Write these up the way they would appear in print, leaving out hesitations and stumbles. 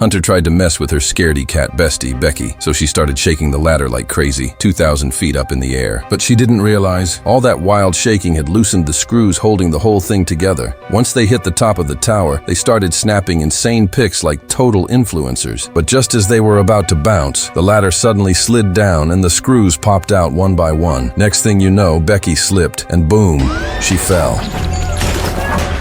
Hunter tried to mess with her scaredy cat bestie, Becky, so she started shaking the ladder like crazy, 2,000 feet up in the air. But she didn't realize all that wild shaking had loosened the screws holding the whole thing together. Once they hit the top of the tower, they started snapping insane pics like total influencers. But just as they were about to bounce, the ladder suddenly slid down and the screws popped out one by one. Next thing you know, Becky slipped and boom, she fell.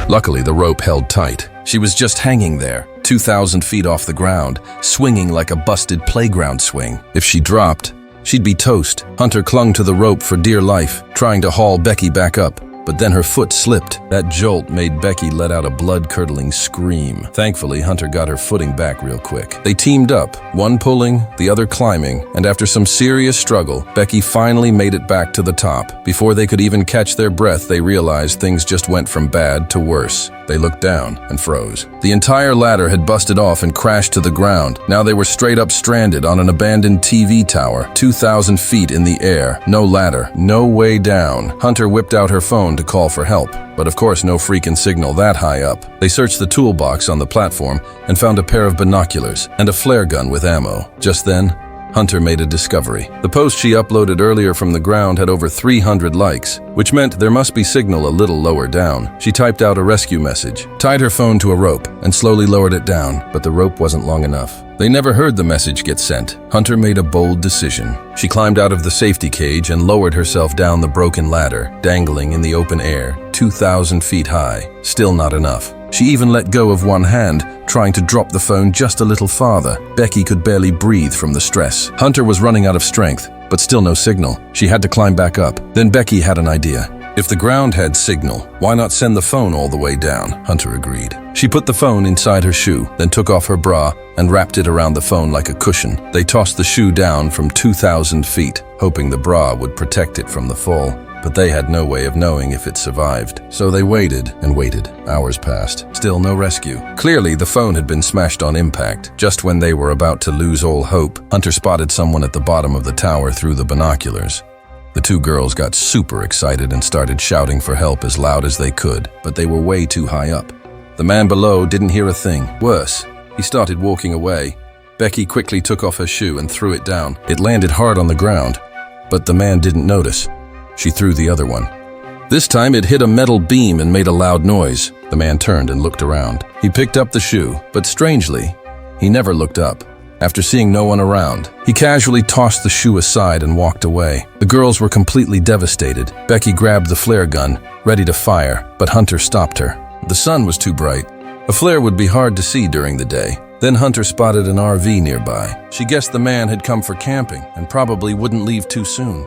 Luckily, the rope held tight. She was just hanging there, 2,000 feet off the ground, swinging like a busted playground swing. If she dropped, she'd be toast. Hunter clung to the rope for dear life, trying to haul Becky back up. But then her foot slipped. That jolt made Becky let out a blood-curdling scream. Thankfully, Hunter got her footing back real quick. They teamed up, one pulling, the other climbing, and after some serious struggle, Becky finally made it back to the top. Before they could even catch their breath, they realized things just went from bad to worse. They looked down and froze. The entire ladder had busted off and crashed to the ground. Now they were straight up stranded on an abandoned TV tower, 2,000 feet in the air. No ladder, no way down. Hunter whipped out her phone to call for help, but of course no freaking signal that high up. They searched the toolbox on the platform and found a pair of binoculars and a flare gun with ammo. Just then, Hunter made a discovery. The post she uploaded earlier from the ground had over 300 likes, which meant there must be signal a little lower down. She typed out a rescue message, tied her phone to a rope, and slowly lowered it down, but the rope wasn't long enough. They never heard the message get sent. Hunter made a bold decision. She climbed out of the safety cage and lowered herself down the broken ladder, dangling in the open air, 2,000 feet high. Still not enough. She even let go of one hand, trying to drop the phone just a little farther. Becky could barely breathe from the stress. Hunter was running out of strength, but still no signal. She had to climb back up. Then Becky had an idea. If the ground had signal, why not send the phone all the way down? Hunter agreed. She put the phone inside her shoe, then took off her bra and wrapped it around the phone like a cushion. They tossed the shoe down from 2,000 feet, hoping the bra would protect it from the fall. But they had no way of knowing if it survived. So they waited and waited. Hours passed. Still no rescue. Clearly, the phone had been smashed on impact. Just when they were about to lose all hope, Hunter spotted someone at the bottom of the tower through the binoculars. The two girls got super excited and started shouting for help as loud as they could, but they were way too high up. The man below didn't hear a thing. Worse, he started walking away. Becky quickly took off her shoe and threw it down. It landed hard on the ground, but the man didn't notice. She threw the other one. This time it hit a metal beam and made a loud noise. The man turned and looked around. He picked up the shoe, but strangely, he never looked up. After seeing no one around, he casually tossed the shoe aside and walked away. The girls were completely devastated. Becky grabbed the flare gun, ready to fire, but Hunter stopped her. The sun was too bright. A flare would be hard to see during the day. Then Hunter spotted an RV nearby. She guessed the man had come for camping and probably wouldn't leave too soon.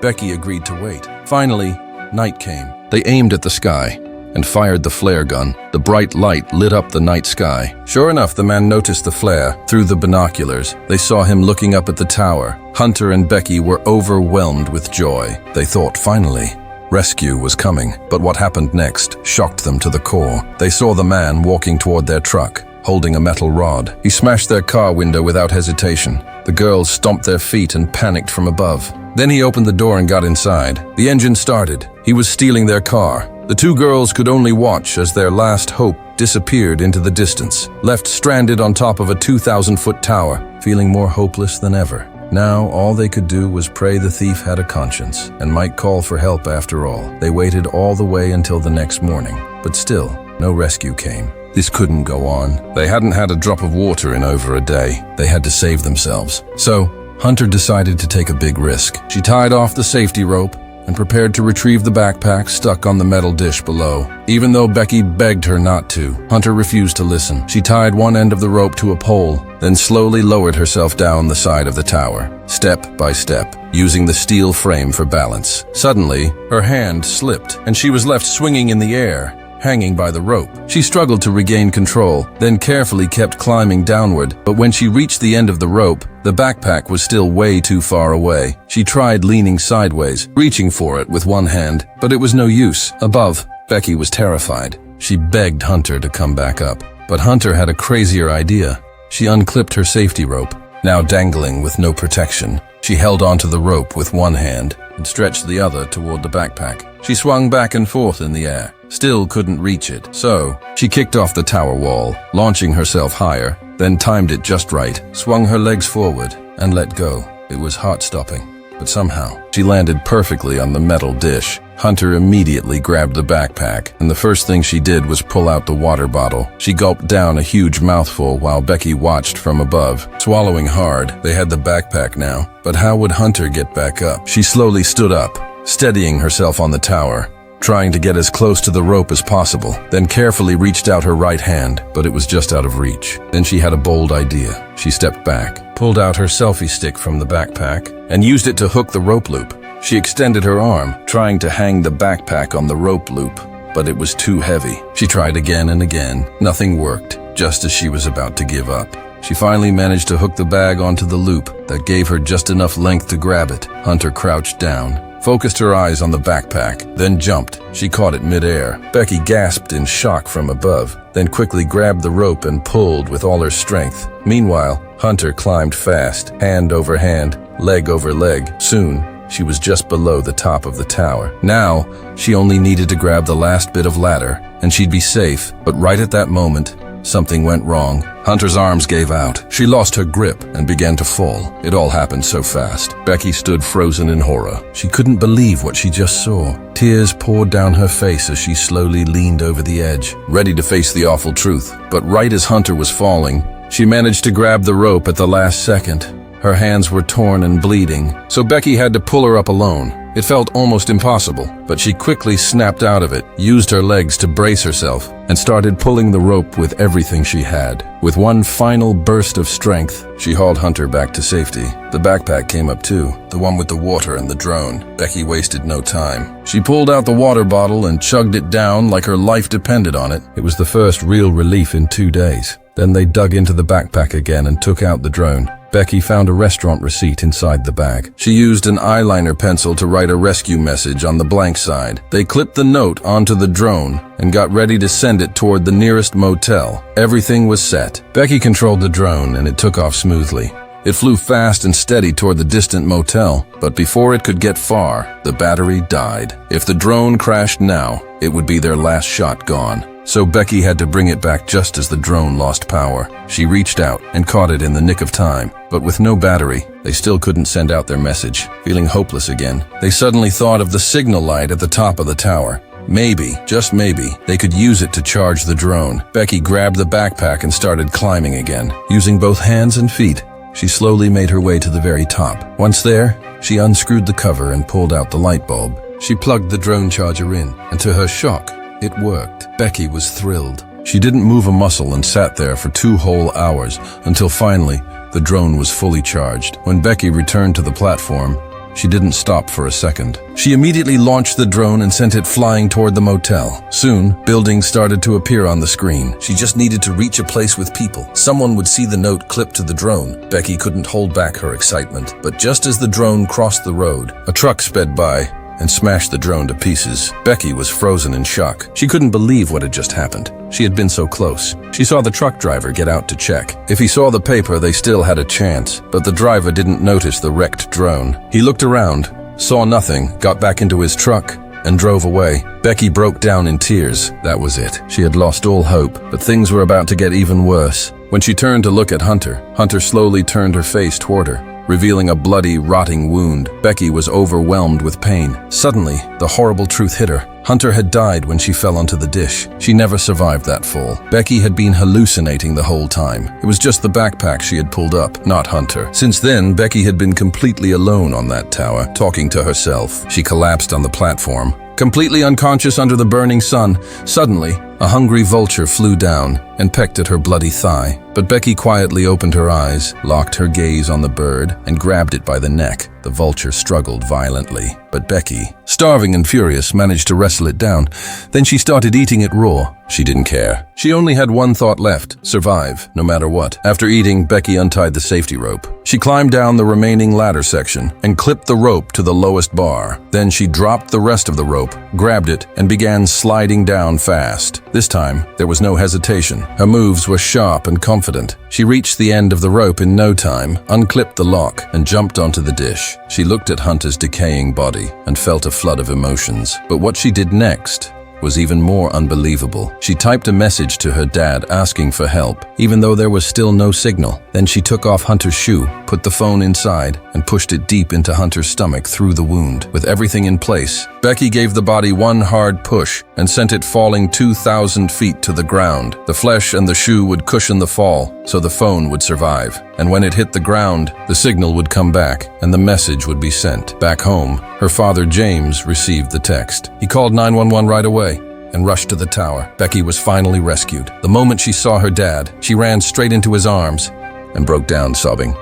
Becky agreed to wait. Finally, night came. They aimed at the sky and fired the flare gun. The bright light lit up the night sky. Sure enough, the man noticed the flare through the binoculars. They saw him looking up at the tower. Hunter and Becky were overwhelmed with joy. They thought, finally, rescue was coming. But what happened next shocked them to the core. They saw the man walking toward their truck, holding a metal rod. He smashed their car window without hesitation. The girls stomped their feet and panicked from above. Then he opened the door and got inside. The engine started. He was stealing their car. The two girls could only watch as their last hope disappeared into the distance, left stranded on top of a 2,000-foot tower, feeling more hopeless than ever. Now, all they could do was pray the thief had a conscience and might call for help after all. They waited all the way until the next morning, but still, no rescue came. This couldn't go on. They hadn't had a drop of water in over a day. They had to save themselves. So, Hunter decided to take a big risk. She tied off the safety rope and prepared to retrieve the backpack stuck on the metal dish below. Even though Becky begged her not to, Hunter refused to listen. She tied one end of the rope to a pole, then slowly lowered herself down the side of the tower, step by step, using the steel frame for balance. Suddenly, her hand slipped, and she was left swinging in the air, hanging by the rope. She struggled to regain control, then carefully kept climbing downward, but when she reached the end of the rope, the backpack was still way too far away. She tried leaning sideways, reaching for it with one hand, but it was no use. Above, Becky was terrified. She begged Hunter to come back up, but Hunter had a crazier idea. She unclipped her safety rope, now dangling with no protection. She held onto the rope with one hand and stretched the other toward the backpack. She swung back and forth in the air, still couldn't reach it. So, she kicked off the tower wall, launching herself higher, then timed it just right, swung her legs forward, and let go. It was heart-stopping, but somehow, she landed perfectly on the metal dish. Hunter immediately grabbed the backpack, and the first thing she did was pull out the water bottle. She gulped down a huge mouthful while Becky watched from above. Swallowing hard, they had the backpack now, but how would Hunter get back up? She slowly stood up, steadying herself on the tower, trying to get as close to the rope as possible, then carefully reached out her right hand, but it was just out of reach. Then she had a bold idea. She stepped back, pulled out her selfie stick from the backpack, and used it to hook the rope loop. She extended her arm, trying to hang the backpack on the rope loop, but it was too heavy. She tried again and again. Nothing worked, just as she was about to give up. She finally managed to hook the bag onto the loop that gave her just enough length to grab it. Hunter crouched down, focused her eyes on the backpack, then jumped. She caught it midair. Becky gasped in shock from above, then quickly grabbed the rope and pulled with all her strength. Meanwhile, Hunter climbed fast, hand over hand, leg over leg. Soon, she was just below the top of the tower. Now, she only needed to grab the last bit of ladder, and she'd be safe. But right at that moment, something went wrong. Hunter's arms gave out. She lost her grip and began to fall. It all happened so fast. Becky stood frozen in horror. She couldn't believe what she just saw. Tears poured down her face as she slowly leaned over the edge, ready to face the awful truth. But right as Hunter was falling, she managed to grab the rope at the last second. Her hands were torn and bleeding, so Becky had to pull her up alone. It felt almost impossible, but she quickly snapped out of it, used her legs to brace herself, and started pulling the rope with everything she had. With one final burst of strength, she hauled Hunter back to safety. The backpack came up too, the one with the water and the drone. Becky wasted no time. She pulled out the water bottle and chugged it down like her life depended on it. It was the first real relief in 2 days. Then they dug into the backpack again and took out the drone. Becky found a restaurant receipt inside the bag. She used an eyeliner pencil to write a rescue message on the blank side. They clipped the note onto the drone and got ready to send it toward the nearest motel. Everything was set. Becky controlled the drone and it took off smoothly. It flew fast and steady toward the distant motel, but before it could get far, the battery died. If the drone crashed now, it would be their last shot gone. So Becky had to bring it back just as the drone lost power. She reached out and caught it in the nick of time, but with no battery, they still couldn't send out their message. Feeling hopeless again, they suddenly thought of the signal light at the top of the tower. Maybe, just maybe, they could use it to charge the drone. Becky grabbed the backpack and started climbing again. Using both hands and feet, she slowly made her way to the very top. Once there, she unscrewed the cover and pulled out the light bulb. She plugged the drone charger in, and to her shock, it worked. Becky was thrilled. She didn't move a muscle and sat there for 2 whole hours until finally the drone was fully charged. When Becky returned to the platform, she didn't stop for a second. She immediately launched the drone and sent it flying toward the motel. Soon, buildings started to appear on the screen. She just needed to reach a place with people. Someone would see the note clipped to the drone. Becky couldn't hold back her excitement. But just as the drone crossed the road, a truck sped by and smashed the drone to pieces. Becky was frozen in shock. She couldn't believe what had just happened. She had been so close. She saw the truck driver get out to check. If he saw the paper, they still had a chance, but the driver didn't notice the wrecked drone. He looked around, saw nothing, got back into his truck, and drove away. Becky broke down in tears. That was it. She had lost all hope, but things were about to get even worse. When she turned to look at Hunter, Hunter slowly turned her face toward her, revealing a bloody, rotting wound. Becky was overwhelmed with pain. Suddenly, the horrible truth hit her. Hunter had died when she fell onto the dish. She never survived that fall. Becky had been hallucinating the whole time. It was just the backpack she had pulled up, not Hunter. Since then, Becky had been completely alone on that tower, talking to herself. She collapsed on the platform, completely unconscious under the burning sun. Suddenly, a hungry vulture flew down and pecked at her bloody thigh. But Becky quietly opened her eyes, locked her gaze on the bird, and grabbed it by the neck. The vulture struggled violently, but Becky, starving and furious, managed to wrestle it down. Then she started eating it raw. She didn't care. She only had one thought left: survive, no matter what. After eating, Becky untied the safety rope. She climbed down the remaining ladder section and clipped the rope to the lowest bar. Then she dropped the rest of the rope, grabbed it, and began sliding down fast. This time, there was no hesitation. Her moves were sharp and confident. She reached the end of the rope in no time, unclipped the lock, and jumped onto the dish. She looked at Hunter's decaying body and felt a flood of emotions. But what she did next was even more unbelievable. She typed a message to her dad asking for help, even though there was still no signal. Then she took off Hunter's shoe, put the phone inside, and pushed it deep into Hunter's stomach through the wound. With everything in place, Becky gave the body one hard push and sent it falling 2,000 feet to the ground. The flesh and the shoe would cushion the fall, so the phone would survive. And when it hit the ground, the signal would come back, and the message would be sent. Back home, her father James received the text. He called 911 right away and rushed to the tower. Becky was finally rescued. The moment she saw her dad, she ran straight into his arms and broke down sobbing.